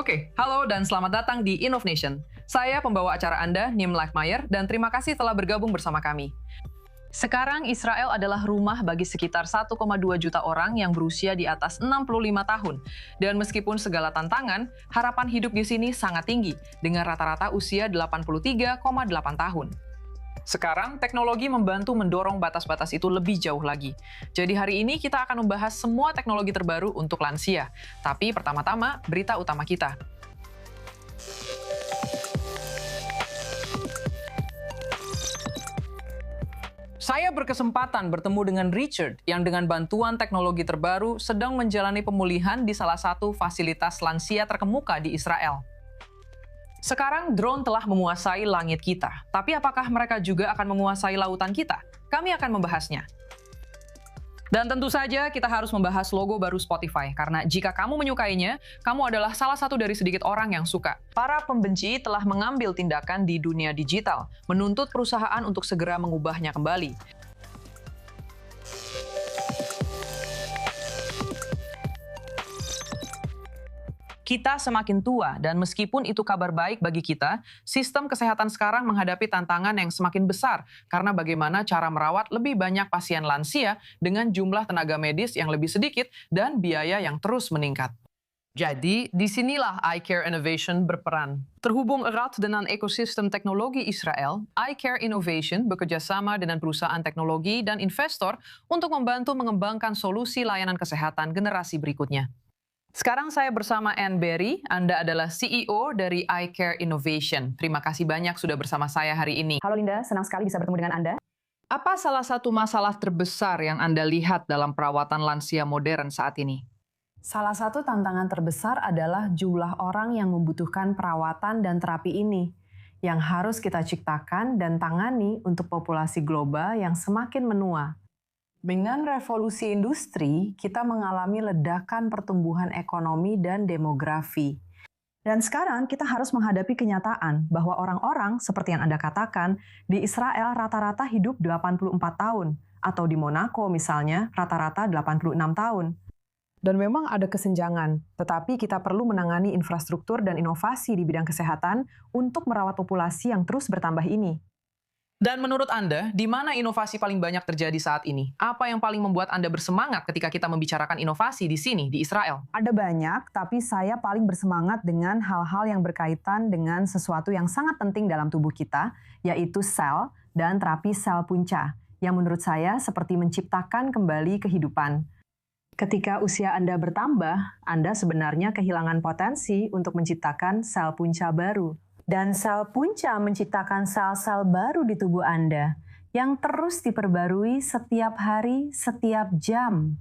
Oke, halo dan selamat datang di Innovation. Saya pembawa acara Anda, Nim Lifemeyer, dan terima kasih telah bergabung bersama kami. Sekarang Israel adalah rumah bagi sekitar 1,2 juta orang yang berusia di atas 65 tahun. Dan meskipun segala tantangan, harapan hidup di sini sangat tinggi, dengan rata-rata usia 83,8 tahun. Sekarang, teknologi membantu mendorong batas-batas itu lebih jauh lagi. Jadi hari ini kita akan membahas semua teknologi terbaru untuk lansia. Tapi pertama-tama, berita utama kita. Saya berkesempatan bertemu dengan Richard yang dengan bantuan teknologi terbaru sedang menjalani pemulihan di salah satu fasilitas lansia terkemuka di Israel. Sekarang drone telah menguasai langit kita, tapi apakah mereka juga akan menguasai lautan kita? Kami akan membahasnya. Dan tentu saja kita harus membahas logo baru Spotify, karena jika kamu menyukainya, kamu adalah salah satu dari sedikit orang yang suka. Para pembenci telah mengambil tindakan di dunia digital, menuntut perusahaan untuk segera mengubahnya kembali. Kita semakin tua, dan meskipun itu kabar baik bagi kita, sistem kesehatan sekarang menghadapi tantangan yang semakin besar karena bagaimana cara merawat lebih banyak pasien lansia dengan jumlah tenaga medis yang lebih sedikit dan biaya yang terus meningkat. Jadi, disinilah iCare Innovation berperan. Terhubung erat dengan ekosistem teknologi Israel, iCare Innovation bekerjasama dengan perusahaan teknologi dan investor untuk membantu mengembangkan solusi layanan kesehatan generasi berikutnya. Sekarang saya bersama Anne Berry, Anda adalah CEO dari iCare Innovation. Terima kasih banyak sudah bersama saya hari ini. Halo Linda, senang sekali bisa bertemu dengan Anda. Apa salah satu masalah terbesar yang Anda lihat dalam perawatan lansia modern saat ini? Salah satu tantangan terbesar adalah jumlah orang yang membutuhkan perawatan dan terapi ini, yang harus kita ciptakan dan tangani untuk populasi global yang semakin menua. Dengan revolusi industri, kita mengalami ledakan pertumbuhan ekonomi dan demografi. Dan sekarang kita harus menghadapi kenyataan bahwa orang-orang, seperti yang Anda katakan, di Israel rata-rata hidup 84 tahun, atau di Monaco misalnya rata-rata 86 tahun. Dan memang ada kesenjangan, tetapi kita perlu menangani infrastruktur dan inovasi di bidang kesehatan untuk merawat populasi yang terus bertambah ini. Dan menurut Anda, di mana inovasi paling banyak terjadi saat ini? Apa yang paling membuat Anda bersemangat ketika kita membicarakan inovasi di sini, di Israel? Ada banyak, tapi saya paling bersemangat dengan hal-hal yang berkaitan dengan sesuatu yang sangat penting dalam tubuh kita, yaitu sel dan terapi sel punca, yang menurut saya seperti menciptakan kembali kehidupan. Ketika usia Anda bertambah, Anda sebenarnya kehilangan potensi untuk menciptakan sel punca baru. Dan sel punca menciptakan sel-sel baru di tubuh Anda yang terus diperbarui setiap hari, setiap jam.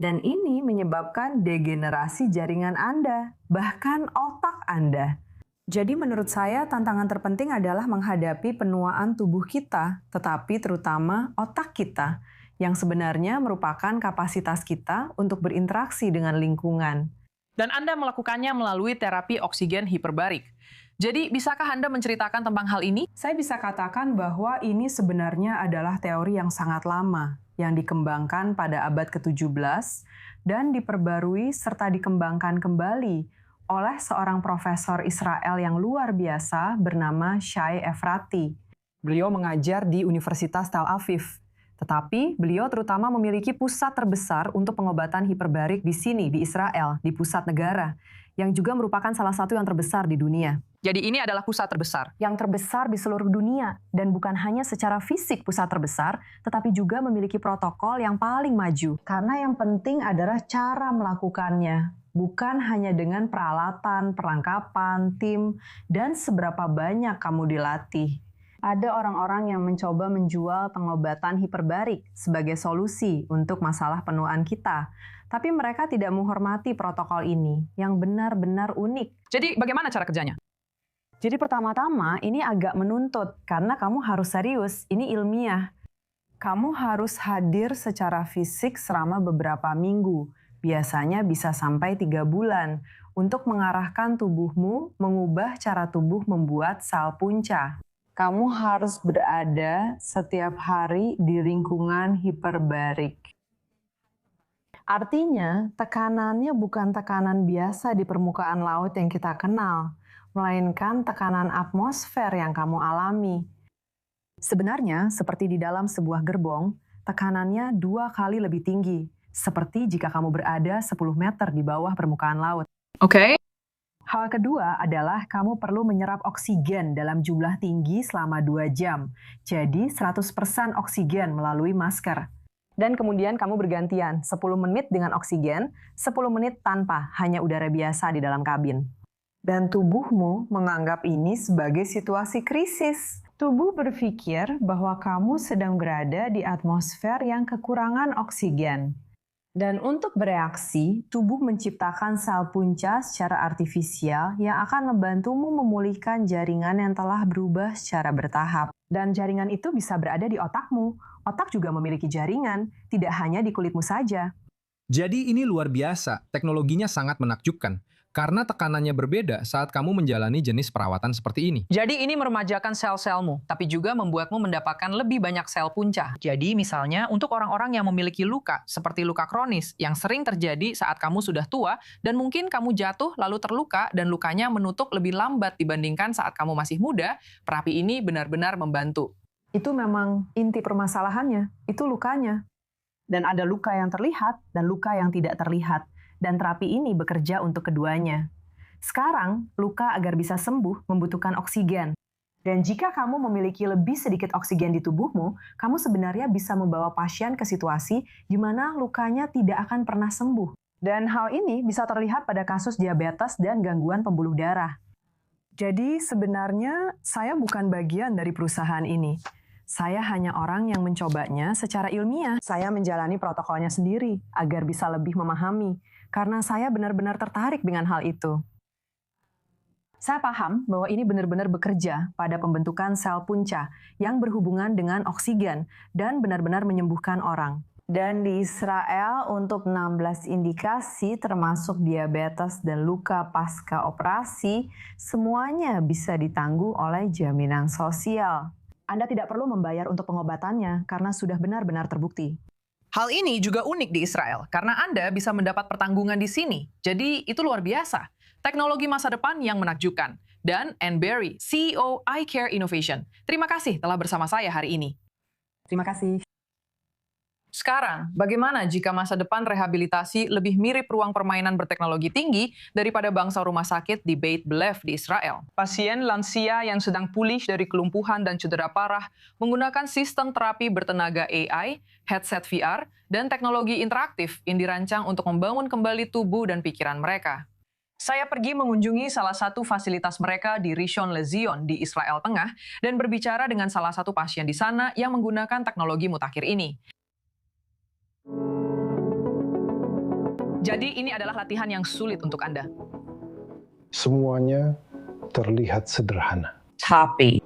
Dan ini menyebabkan degenerasi jaringan Anda, bahkan otak Anda. Jadi menurut saya tantangan terpenting adalah menghadapi penuaan tubuh kita, tetapi terutama otak kita, yang sebenarnya merupakan kapasitas kita untuk berinteraksi dengan lingkungan. Dan Anda melakukannya melalui terapi oksigen hiperbarik. Jadi, bisakah Anda menceritakan tentang hal ini? Saya bisa katakan bahwa ini sebenarnya adalah teori yang sangat lama, yang dikembangkan pada abad ke-17 dan diperbarui serta dikembangkan kembali oleh seorang profesor Israel yang luar biasa bernama Shai Efrati. Beliau mengajar di Universitas Tel Aviv, tetapi beliau terutama memiliki pusat terbesar untuk pengobatan hiperbarik di sini, di Israel, di pusat negara, yang juga merupakan salah satu yang terbesar di dunia. Jadi ini adalah pusat terbesar? Yang terbesar di seluruh dunia, dan bukan hanya secara fisik pusat terbesar, tetapi juga memiliki protokol yang paling maju. Karena yang penting adalah cara melakukannya, bukan hanya dengan peralatan, perlengkapan, tim, dan seberapa banyak kamu dilatih. Ada orang-orang yang mencoba menjual pengobatan hiperbarik sebagai solusi untuk masalah penuaan kita. Tapi mereka tidak menghormati protokol ini yang benar-benar unik. Jadi bagaimana cara kerjanya? Jadi pertama-tama ini agak menuntut karena kamu harus serius, ini ilmiah. Kamu harus hadir secara fisik selama beberapa minggu, biasanya bisa sampai 3 bulan, untuk mengarahkan tubuhmu mengubah cara tubuh membuat sel punca. Kamu harus berada setiap hari di lingkungan hiperbarik. Artinya, tekanannya bukan tekanan biasa di permukaan laut yang kita kenal, melainkan tekanan atmosfer yang kamu alami. Sebenarnya, seperti di dalam sebuah gerbong, tekanannya 2 kali lebih tinggi, seperti jika kamu berada 10 meter di bawah permukaan laut. Oke. Hal kedua adalah kamu perlu menyerap oksigen dalam jumlah tinggi selama 2 jam. Jadi 100% oksigen melalui masker. Dan kemudian kamu bergantian, 10 menit dengan oksigen, 10 menit tanpa, hanya udara biasa di dalam kabin. Dan tubuhmu menganggap ini sebagai situasi krisis. Tubuh berpikir bahwa kamu sedang berada di atmosfer yang kekurangan oksigen. Dan untuk bereaksi, tubuh menciptakan sel punca secara artifisial yang akan membantumu memulihkan jaringan yang telah berubah secara bertahap. Dan jaringan itu bisa berada di otakmu. Otak juga memiliki jaringan, tidak hanya di kulitmu saja. Jadi ini luar biasa, teknologinya sangat menakjubkan. Karena tekanannya berbeda saat kamu menjalani jenis perawatan seperti ini. Jadi ini meremajakan sel-selmu, tapi juga membuatmu mendapatkan lebih banyak sel punca. Jadi misalnya untuk orang-orang yang memiliki luka, seperti luka kronis, yang sering terjadi saat kamu sudah tua, dan mungkin kamu jatuh lalu terluka dan lukanya menutup lebih lambat dibandingkan saat kamu masih muda, terapi ini benar-benar membantu. Itu memang inti permasalahannya, itu lukanya. Dan ada luka yang terlihat dan luka yang tidak terlihat. Dan terapi ini bekerja untuk keduanya. Sekarang, luka agar bisa sembuh membutuhkan oksigen. Dan jika kamu memiliki lebih sedikit oksigen di tubuhmu, kamu sebenarnya bisa membawa pasien ke situasi di mana lukanya tidak akan pernah sembuh. Dan hal ini bisa terlihat pada kasus diabetes dan gangguan pembuluh darah. Jadi sebenarnya saya bukan bagian dari perusahaan ini. Saya hanya orang yang mencobanya secara ilmiah. Saya menjalani protokolnya sendiri agar bisa lebih memahami, karena saya benar-benar tertarik dengan hal itu. Saya paham bahwa ini benar-benar bekerja pada pembentukan sel punca yang berhubungan dengan oksigen dan benar-benar menyembuhkan orang. Dan di Israel untuk 16 indikasi termasuk diabetes dan luka pasca operasi, semuanya bisa ditanggung oleh jaminan sosial. Anda tidak perlu membayar untuk pengobatannya karena sudah benar-benar terbukti. Hal ini juga unik di Israel, karena Anda bisa mendapat pertanggungan di sini. Jadi itu luar biasa. Teknologi masa depan yang menakjubkan. Dan Ann Berry, CEO Eye Care Innovation. Terima kasih telah bersama saya hari ini. Terima kasih. Sekarang, bagaimana jika masa depan rehabilitasi lebih mirip ruang permainan berteknologi tinggi daripada bangsa rumah sakit di Beit Belev di Israel? Pasien lansia yang sedang pulih dari kelumpuhan dan cedera parah menggunakan sistem terapi bertenaga AI, headset VR, dan teknologi interaktif yang dirancang untuk membangun kembali tubuh dan pikiran mereka. Saya pergi mengunjungi salah satu fasilitas mereka di Rishon LeZion di Israel Tengah dan berbicara dengan salah satu pasien di sana yang menggunakan teknologi mutakhir ini. Jadi ini adalah latihan yang sulit untuk Anda. Semuanya terlihat sederhana. Tapi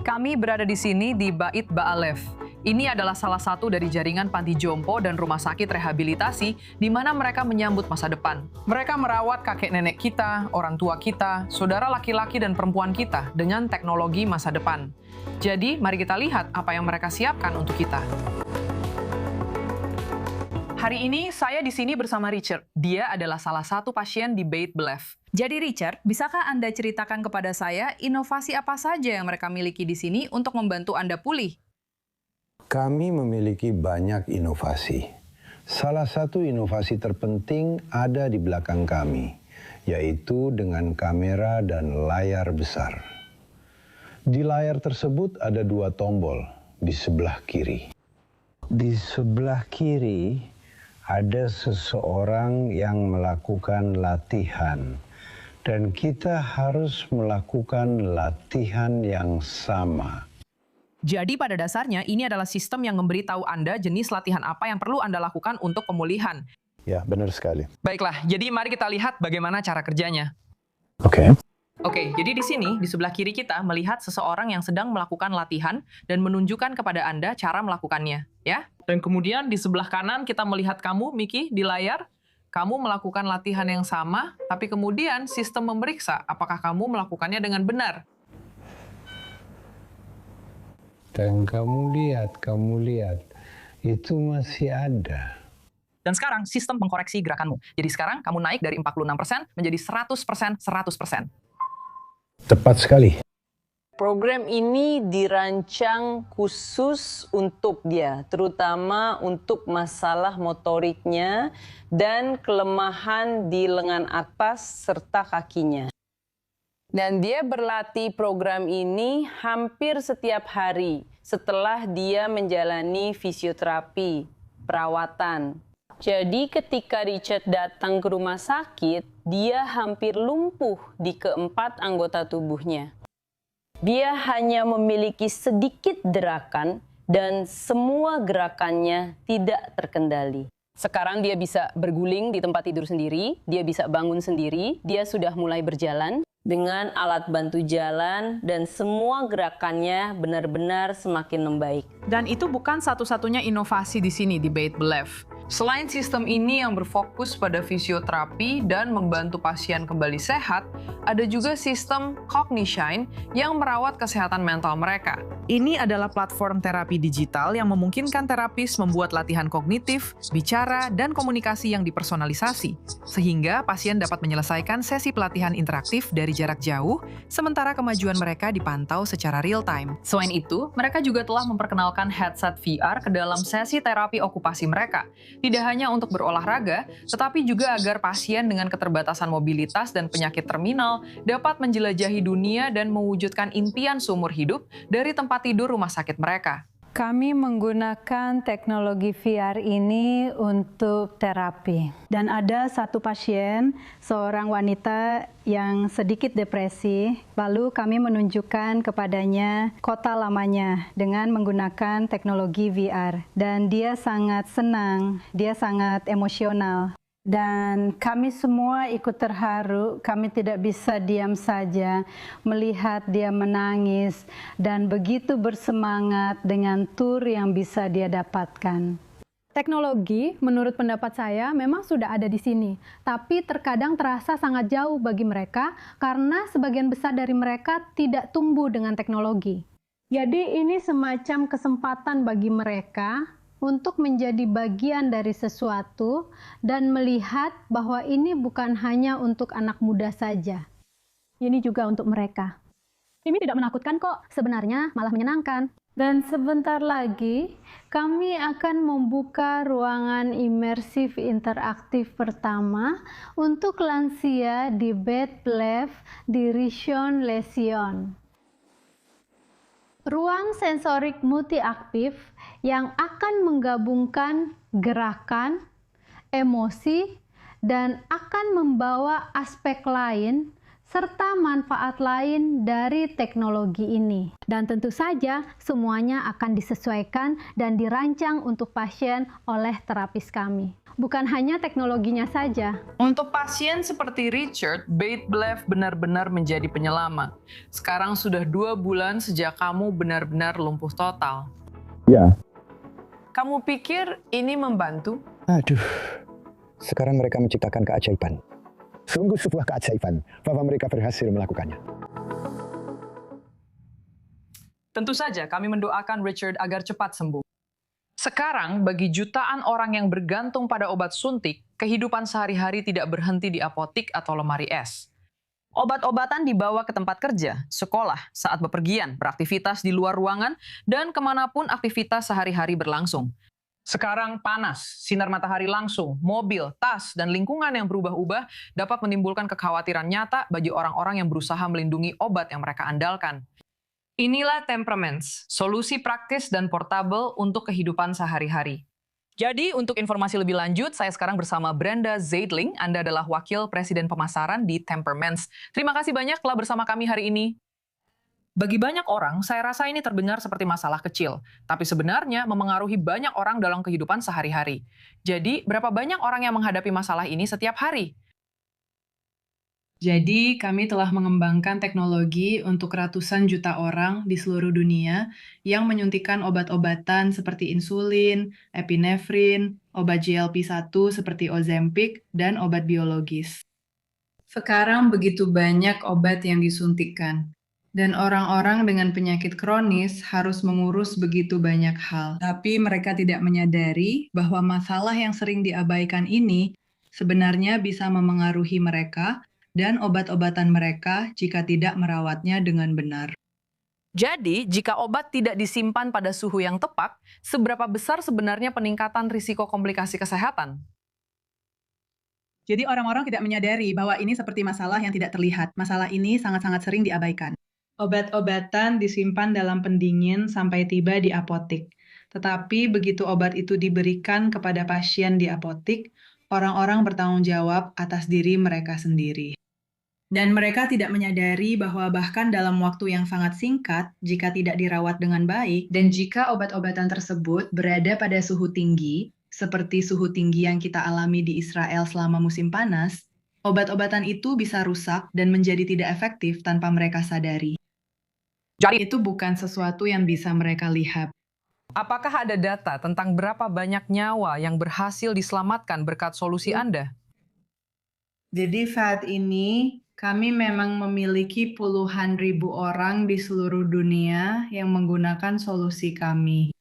kami berada di sini di Beit Ba'alev. Ini adalah salah satu dari jaringan panti jompo dan rumah sakit rehabilitasi di mana mereka menyambut masa depan. Mereka merawat kakek nenek kita, orang tua kita, saudara laki-laki dan perempuan kita dengan teknologi masa depan. Jadi mari kita lihat apa yang mereka siapkan untuk kita. Hari ini saya di sini bersama Richard. Dia adalah salah satu pasien di Beit Belev. Jadi Richard, bisakah Anda ceritakan kepada saya inovasi apa saja yang mereka miliki di sini untuk membantu Anda pulih? Kami memiliki banyak inovasi. Salah satu inovasi terpenting ada di belakang kami, yaitu dengan kamera dan layar besar. Di layar tersebut ada 2 tombol di sebelah kiri. Di sebelah kiri ada seseorang yang melakukan latihan, dan kita harus melakukan latihan yang sama. Jadi pada dasarnya ini adalah sistem yang memberitahu Anda jenis latihan apa yang perlu Anda lakukan untuk pemulihan. Ya, benar sekali. Baiklah, jadi mari kita lihat bagaimana cara kerjanya. Oke. Oke, jadi di sini, di sebelah kiri kita melihat seseorang yang sedang melakukan latihan dan menunjukkan kepada Anda cara melakukannya, ya. Dan kemudian di sebelah kanan kita melihat kamu, Miki, di layar. Kamu melakukan latihan yang sama, tapi kemudian sistem memeriksa apakah kamu melakukannya dengan benar. Dan kamu lihat, itu masih ada. Dan sekarang sistem mengkoreksi gerakanmu. Jadi sekarang kamu naik dari 46% menjadi 100%, 100%. Tepat sekali. Program ini dirancang khusus untuk dia, terutama untuk masalah motoriknya dan kelemahan di lengan atas serta kakinya. Dan dia berlatih program ini hampir setiap hari setelah dia menjalani fisioterapi, perawatan. Jadi ketika Richard datang ke rumah sakit, dia hampir lumpuh di keempat anggota tubuhnya. Dia hanya memiliki sedikit gerakan dan semua gerakannya tidak terkendali. Sekarang dia bisa berguling di tempat tidur sendiri, dia bisa bangun sendiri, dia sudah mulai berjalan dengan alat bantu jalan dan semua gerakannya benar-benar semakin membaik. Dan itu bukan satu-satunya inovasi di sini di Beit Belev. Selain sistem ini yang berfokus pada fisioterapi dan membantu pasien kembali sehat, ada juga sistem Cognishine yang merawat kesehatan mental mereka. Ini adalah platform terapi digital yang memungkinkan terapis membuat latihan kognitif, bicara, dan komunikasi yang dipersonalisasi, sehingga pasien dapat menyelesaikan sesi pelatihan interaktif dari jarak jauh, sementara kemajuan mereka dipantau secara real-time. Selain itu, mereka juga telah memperkenalkan headset VR ke dalam sesi terapi okupasi mereka, tidak hanya untuk berolahraga, tetapi juga agar pasien dengan keterbatasan mobilitas dan penyakit terminal dapat menjelajahi dunia dan mewujudkan impian seumur hidup dari tempat tidur rumah sakit mereka. Kami menggunakan teknologi VR ini untuk terapi. Dan ada satu pasien, seorang wanita yang sedikit depresi, lalu kami menunjukkan kepadanya kota lamanya dengan menggunakan teknologi VR. Dan dia sangat senang, dia sangat emosional. Dan kami semua ikut terharu, kami tidak bisa diam saja melihat dia menangis dan begitu bersemangat dengan tur yang bisa dia dapatkan. Teknologi, menurut pendapat saya, memang sudah ada di sini, tapi terkadang terasa sangat jauh bagi mereka karena sebagian besar dari mereka tidak tumbuh dengan teknologi. Jadi ini semacam kesempatan bagi mereka untuk menjadi bagian dari sesuatu dan melihat bahwa ini bukan hanya untuk anak muda saja. Ini juga untuk mereka. Ini tidak menakutkan kok, sebenarnya malah menyenangkan. Dan sebentar lagi, kami akan membuka ruangan imersif interaktif pertama untuk lansia di Beit Belev di Rishon LeZion. Ruang sensorik multiaktif yang akan menggabungkan gerakan, emosi, dan akan membawa aspek lain serta manfaat lain dari teknologi ini. Dan tentu saja semuanya akan disesuaikan dan dirancang untuk pasien oleh terapis kami. Bukan hanya teknologinya saja. Untuk pasien seperti Richard, Beit Belev benar-benar menjadi penyelamat. Sekarang sudah 2 bulan sejak kamu benar-benar lumpuh total. Ya. Kamu pikir ini membantu? Aduh, sekarang mereka menciptakan keajaiban. Sungguh sebuah keajaiban bahwa mereka berhasil melakukannya. Tentu saja kami mendoakan Richard agar cepat sembuh. Sekarang, bagi jutaan orang yang bergantung pada obat suntik, kehidupan sehari-hari tidak berhenti di apotik atau lemari es. Obat-obatan dibawa ke tempat kerja, sekolah, saat bepergian, beraktivitas di luar ruangan, dan kemanapun aktivitas sehari-hari berlangsung. Sekarang panas, sinar matahari langsung, mobil, tas, dan lingkungan yang berubah-ubah dapat menimbulkan kekhawatiran nyata bagi orang-orang yang berusaha melindungi obat yang mereka andalkan. Inilah Temperaments, solusi praktis dan portable untuk kehidupan sehari-hari. Jadi, untuk informasi lebih lanjut, saya sekarang bersama Brenda Zeidling. Anda adalah Wakil Presiden Pemasaran di Temperaments. Terima kasih banyak telah bersama kami hari ini. Bagi banyak orang, saya rasa ini terdengar seperti masalah kecil, tapi sebenarnya memengaruhi banyak orang dalam kehidupan sehari-hari. Jadi, berapa banyak orang yang menghadapi masalah ini setiap hari? Jadi, kami telah mengembangkan teknologi untuk ratusan juta orang di seluruh dunia yang menyuntikkan obat-obatan seperti insulin, epinefrin, obat GLP-1 seperti Ozempic, dan obat biologis. Sekarang begitu banyak obat yang disuntikkan. Dan orang-orang dengan penyakit kronis harus mengurus begitu banyak hal. Tapi mereka tidak menyadari bahwa masalah yang sering diabaikan ini sebenarnya bisa memengaruhi mereka dan obat-obatan mereka jika tidak merawatnya dengan benar. Jadi, jika obat tidak disimpan pada suhu yang tepat, seberapa besar sebenarnya peningkatan risiko komplikasi kesehatan? Jadi orang-orang tidak menyadari bahwa ini seperti masalah yang tidak terlihat. Masalah ini sangat-sangat sering diabaikan. Obat-obatan disimpan dalam pendingin sampai tiba di apotik. Tetapi begitu obat itu diberikan kepada pasien di apotik, orang-orang bertanggung jawab atas diri mereka sendiri. Dan mereka tidak menyadari bahwa bahkan dalam waktu yang sangat singkat, jika tidak dirawat dengan baik, dan jika obat-obatan tersebut berada pada suhu tinggi, seperti suhu tinggi yang kita alami di Israel selama musim panas, obat-obatan itu bisa rusak dan menjadi tidak efektif tanpa mereka sadari. Jadi, Itu bukan sesuatu yang bisa mereka lihat. apakah ada data tentang berapa banyak nyawa yang berhasil diselamatkan berkat solusi Anda? Jadi saat ini kami memang memiliki puluhan ribu orang di seluruh dunia yang menggunakan solusi kami.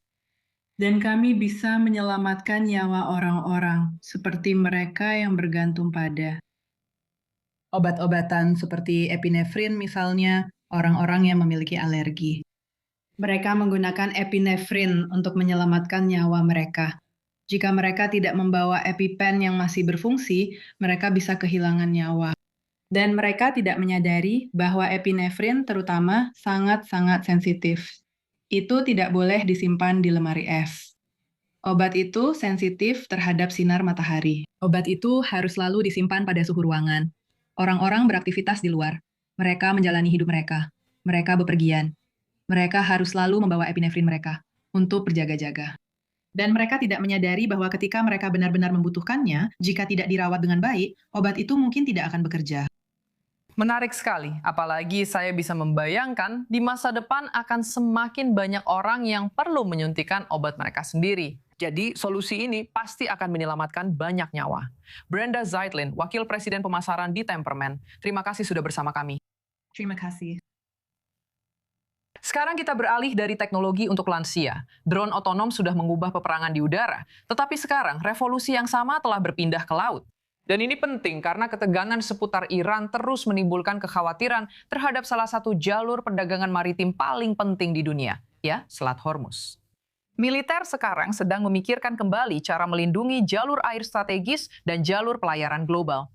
Dan kami bisa menyelamatkan nyawa orang-orang seperti mereka yang bergantung pada obat-obatan seperti epinefrin misalnya, orang-orang yang memiliki alergi. Mereka menggunakan epinefrin untuk menyelamatkan nyawa mereka. Jika mereka tidak membawa EpiPen yang masih berfungsi, mereka bisa kehilangan nyawa. Dan mereka tidak menyadari bahwa epinefrin terutama sangat-sangat sensitif. Itu tidak boleh disimpan di lemari es. Obat itu sensitif terhadap sinar matahari. Obat itu harus selalu disimpan pada suhu ruangan. Orang-orang beraktivitas di luar. Mereka menjalani hidup mereka. Mereka bepergian. Mereka harus selalu membawa epinefrin mereka untuk berjaga-jaga. Dan mereka tidak menyadari bahwa ketika mereka benar-benar membutuhkannya, jika tidak dirawat dengan baik, obat itu mungkin tidak akan bekerja. Menarik sekali, apalagi saya bisa membayangkan di masa depan akan semakin banyak orang yang perlu menyuntikkan obat mereka sendiri. Jadi, solusi ini pasti akan menyelamatkan banyak nyawa. Brenda Zeitlin, Wakil Presiden Pemasaran di Temperman, terima kasih sudah bersama kami. Terima kasih. Sekarang kita beralih dari teknologi untuk lansia. Drone otonom sudah mengubah peperangan di udara, tetapi sekarang revolusi yang sama telah berpindah ke laut. Dan ini penting karena ketegangan seputar Iran terus menimbulkan kekhawatiran terhadap salah satu jalur perdagangan maritim paling penting di dunia, ya, Selat Hormuz. Militer sekarang sedang memikirkan kembali cara melindungi jalur air strategis dan jalur pelayaran global.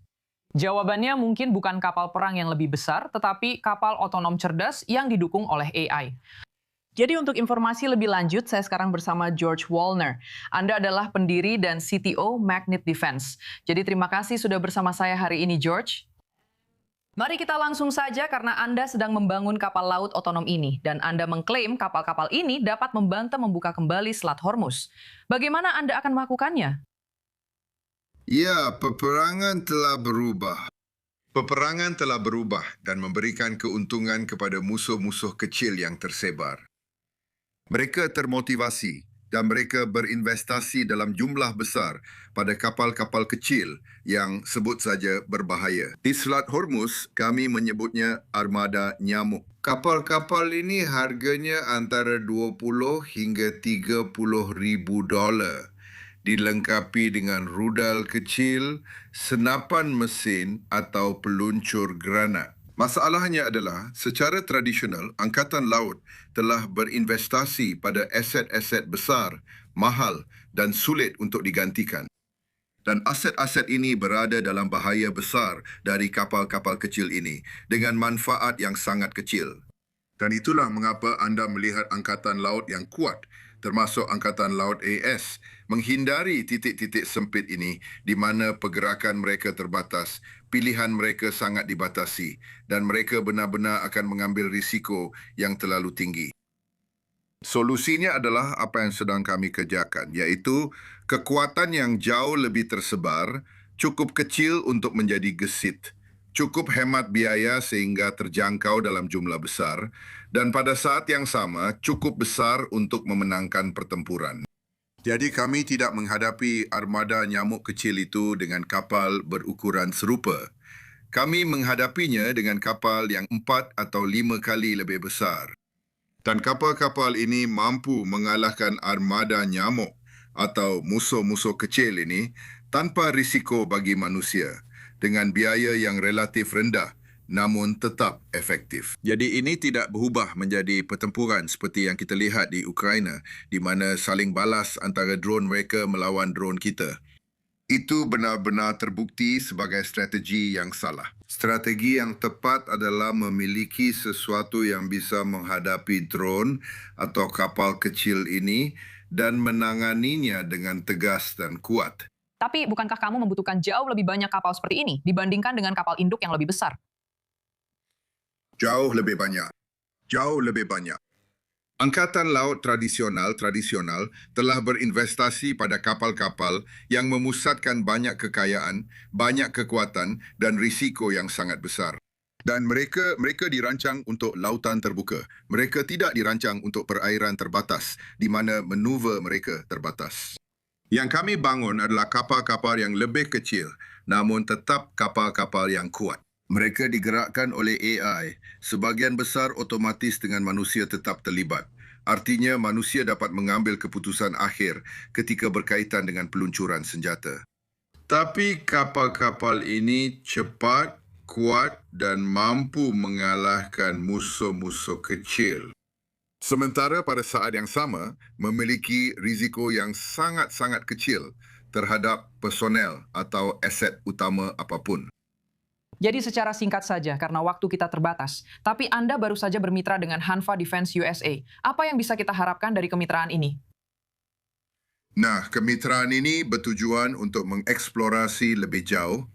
Jawabannya mungkin bukan kapal perang yang lebih besar, tetapi kapal otonom cerdas yang didukung oleh AI. Jadi untuk informasi lebih lanjut, saya sekarang bersama George Wallner. Anda adalah pendiri dan CTO Magnet Defense. Jadi terima kasih sudah bersama saya hari ini, George. Mari kita langsung saja karena Anda sedang membangun kapal laut otonom ini. Dan Anda mengklaim kapal-kapal ini dapat membantu membuka kembali Selat Hormuz. Bagaimana Anda akan melakukannya? Ya, peperangan telah berubah. Peperangan telah berubah dan memberikan keuntungan kepada musuh-musuh kecil yang tersebar. Mereka termotivasi dan mereka berinvestasi dalam jumlah besar pada kapal-kapal kecil yang sebut saja berbahaya. Di Selat Hormuz, kami menyebutnya armada nyamuk. Kapal-kapal ini harganya antara 20 hingga 30 ribu dolar. Dilengkapi dengan rudal kecil, senapan mesin atau peluncur granat. Masalahnya adalah, secara tradisional, Angkatan Laut telah berinvestasi pada aset-aset besar, mahal dan sulit untuk digantikan. Dan aset-aset ini berada dalam bahaya besar dari kapal-kapal kecil ini dengan manfaat yang sangat kecil. Dan itulah mengapa anda melihat Angkatan Laut yang kuat, termasuk Angkatan Laut AS, menghindari titik-titik sempit ini di mana pergerakan mereka terbatas, pilihan mereka sangat dibatasi dan mereka benar-benar akan mengambil risiko yang terlalu tinggi. Solusinya adalah apa yang sedang kami kerjakan, iaitu kekuatan yang jauh lebih tersebar, cukup kecil untuk menjadi gesit, cukup hemat biaya sehingga terjangkau dalam jumlah besar, dan pada saat yang sama cukup besar untuk memenangkan pertempuran. Jadi kami tidak menghadapi armada nyamuk kecil itu dengan kapal berukuran serupa. Kami menghadapinya dengan kapal yang 4 atau 5 kali lebih besar. Dan kapal-kapal ini mampu mengalahkan armada nyamuk atau musuh-musuh kecil ini tanpa risiko bagi manusia dengan biaya yang relatif rendah namun tetap efektif. Jadi ini tidak berubah menjadi pertempuran seperti yang kita lihat di Ukraina di mana saling balas antara drone mereka melawan drone kita. Itu benar-benar terbukti sebagai strategi yang salah. Strategi yang tepat adalah memiliki sesuatu yang bisa menghadapi drone atau kapal kecil ini dan menanganinya dengan tegas dan kuat. Tapi bukankah kamu membutuhkan jauh lebih banyak kapal seperti ini dibandingkan dengan kapal induk yang lebih besar? Jauh lebih banyak. Jauh lebih banyak. Angkatan Laut tradisional telah berinvestasi pada kapal-kapal yang memusatkan banyak kekayaan, banyak kekuatan dan risiko yang sangat besar. Dan mereka dirancang untuk lautan terbuka. Mereka tidak dirancang untuk perairan terbatas, di mana manuver mereka terbatas. Yang kami bangun adalah kapal-kapal yang lebih kecil, namun tetap kapal-kapal yang kuat. Mereka digerakkan oleh AI, sebagian besar otomatis dengan manusia tetap terlibat. Artinya manusia dapat mengambil keputusan akhir ketika berkaitan dengan peluncuran senjata. Tapi kapal-kapal ini cepat, kuat dan mampu mengalahkan musuh-musuh kecil. Sementara pada saat yang sama, memiliki risiko yang sangat-sangat kecil terhadap personel atau aset utama apapun. Jadi secara singkat saja, karena waktu kita terbatas, tapi Anda baru saja bermitra dengan Hanwha Defense USA. Apa yang bisa kita harapkan dari kemitraan ini? Nah, kemitraan ini bertujuan untuk mengeksplorasi lebih jauh,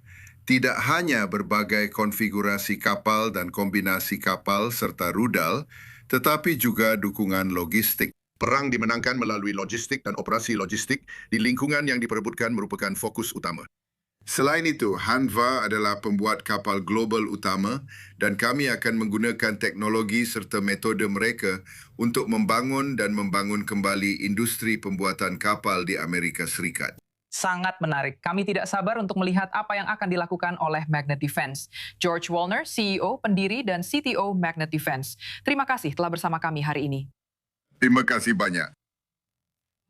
tidak hanya berbagai konfigurasi kapal dan kombinasi kapal serta rudal, tetapi juga dukungan logistik. Perang dimenangkan melalui logistik dan operasi logistik di lingkungan yang diperebutkan merupakan fokus utama. Selain itu, Hanwha adalah pembuat kapal global utama dan kami akan menggunakan teknologi serta metode mereka untuk membangun kembali industri pembuatan kapal di Amerika Serikat. Sangat menarik. Kami tidak sabar untuk melihat apa yang akan dilakukan oleh Magnet Defense. George Woolner, CEO, pendiri, dan CTO Magnet Defense. Terima kasih telah bersama kami hari ini. Terima kasih banyak.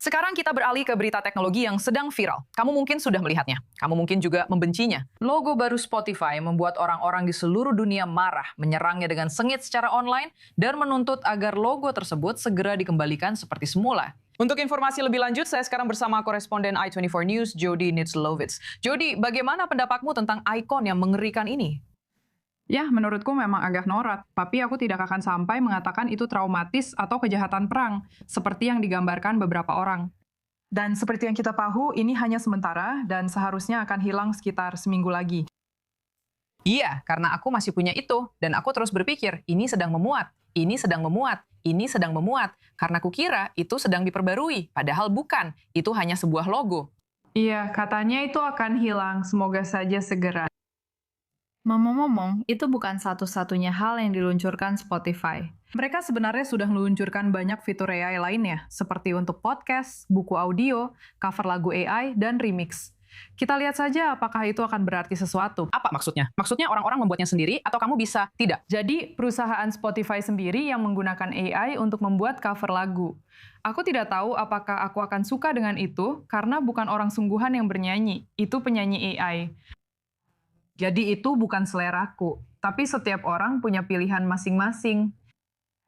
Sekarang kita beralih ke berita teknologi yang sedang viral. Kamu mungkin sudah melihatnya. Kamu mungkin juga membencinya. Logo baru Spotify membuat orang-orang di seluruh dunia marah, menyerangnya dengan sengit secara online, dan menuntut agar logo tersebut segera dikembalikan seperti semula. Untuk informasi lebih lanjut, saya sekarang bersama koresponden i24 News, Jody Nitzlovitz. Jody, bagaimana pendapatmu tentang ikon yang mengerikan ini? Ya, menurutku memang agak norak, tapi aku tidak akan sampai mengatakan itu traumatis atau kejahatan perang, seperti yang digambarkan beberapa orang. Dan seperti yang kita tahu, ini hanya sementara dan seharusnya akan hilang sekitar seminggu lagi. Iya, karena aku masih punya itu, dan aku terus berpikir, ini sedang memuat, ini sedang memuat, ini sedang memuat, karena kukira itu sedang diperbarui, padahal bukan, itu hanya sebuah logo. Iya, katanya itu akan hilang, semoga saja segera. Ngomong-ngomong, itu bukan satu-satunya hal yang diluncurkan Spotify. Mereka sebenarnya sudah meluncurkan banyak fitur AI lainnya, seperti untuk podcast, buku audio, cover lagu AI, dan remix. Kita lihat saja apakah itu akan berarti sesuatu. Apa maksudnya? Maksudnya orang-orang membuatnya sendiri atau kamu bisa tidak? Jadi, perusahaan Spotify sendiri yang menggunakan AI untuk membuat cover lagu. Aku tidak tahu apakah aku akan suka dengan itu, karena bukan orang sungguhan yang bernyanyi, itu penyanyi AI. Jadi itu bukan seleraku, tapi setiap orang punya pilihan masing-masing.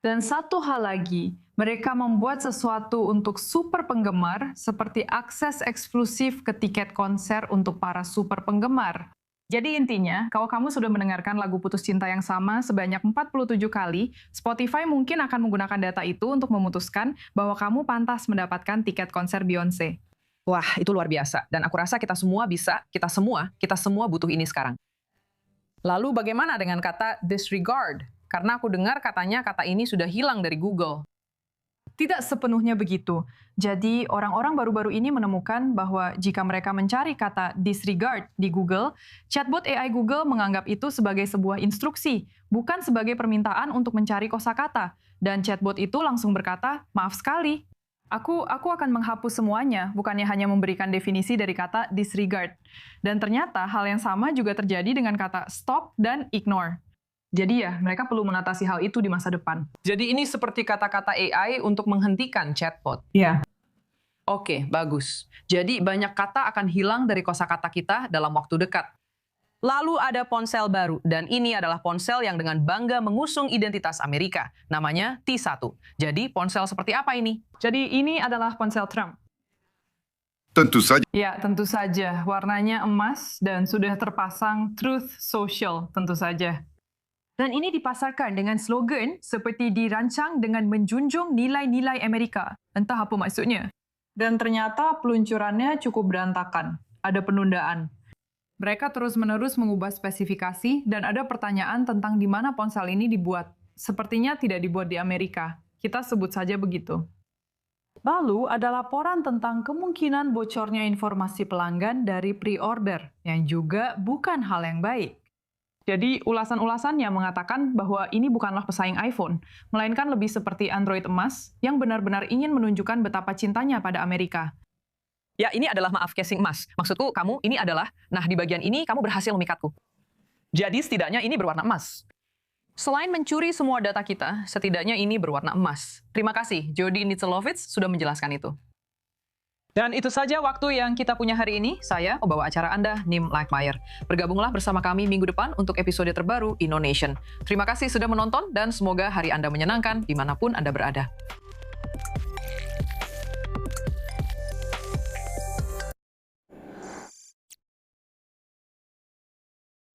Dan satu hal lagi, mereka membuat sesuatu untuk super penggemar seperti akses eksklusif ke tiket konser untuk para super penggemar. Jadi intinya, kalau kamu sudah mendengarkan lagu Putus Cinta yang sama sebanyak 47 kali, Spotify mungkin akan menggunakan data itu untuk memutuskan bahwa kamu pantas mendapatkan tiket konser Beyoncé. Wah, itu luar biasa. Dan aku rasa kita semua butuh ini sekarang. Lalu bagaimana dengan kata disregard? Karena aku dengar katanya kata ini sudah hilang dari Google. Tidak sepenuhnya begitu. Jadi, orang-orang baru-baru ini menemukan bahwa jika mereka mencari kata disregard di Google, chatbot AI Google menganggap itu sebagai sebuah instruksi, bukan sebagai permintaan untuk mencari kosakata. Dan chatbot itu langsung berkata, maaf sekali. Aku akan menghapus semuanya, bukannya hanya memberikan definisi dari kata disregard. Dan ternyata hal yang sama juga terjadi dengan kata stop dan ignore. Jadi ya, mereka perlu mengatasi hal itu di masa depan. Jadi ini seperti kata-kata AI untuk menghentikan chatbot. Ya. Oke, bagus. Jadi banyak kata akan hilang dari kosakata kita dalam waktu dekat. Lalu ada ponsel baru, dan ini adalah ponsel yang dengan bangga mengusung identitas Amerika. Namanya T1. Jadi ponsel seperti apa ini? Jadi ini adalah ponsel Trump. Tentu saja. Ya, tentu saja. Warnanya emas dan sudah terpasang Truth Social, tentu saja. Dan ini dipasarkan dengan slogan seperti dirancang dengan menjunjung nilai-nilai Amerika. Entah apa maksudnya. Dan ternyata peluncurannya cukup berantakan. Ada penundaan. Mereka terus-menerus mengubah spesifikasi dan ada pertanyaan tentang di mana ponsel ini dibuat. Sepertinya tidak dibuat di Amerika. Kita sebut saja begitu. Lalu ada laporan tentang kemungkinan bocornya informasi pelanggan dari pre-order, yang juga bukan hal yang baik. Jadi ulasan-ulasannya mengatakan bahwa ini bukanlah pesaing iPhone, melainkan lebih seperti Android emas yang benar-benar ingin menunjukkan betapa cintanya pada Amerika. Ya, ini adalah maaf casing emas. Maksudku, kamu ini adalah, nah di bagian ini kamu berhasil memikatku. Jadi setidaknya ini berwarna emas. Selain mencuri semua data kita, setidaknya ini berwarna emas. Terima kasih, Jody Nitzelovitz sudah menjelaskan itu. Dan itu saja waktu yang kita punya hari ini. Saya, pembawa acara Anda, Nim Laikmayer. Bergabunglah bersama kami minggu depan untuk episode terbaru InnoNation. Terima kasih sudah menonton dan semoga hari Anda menyenangkan dimanapun Anda berada.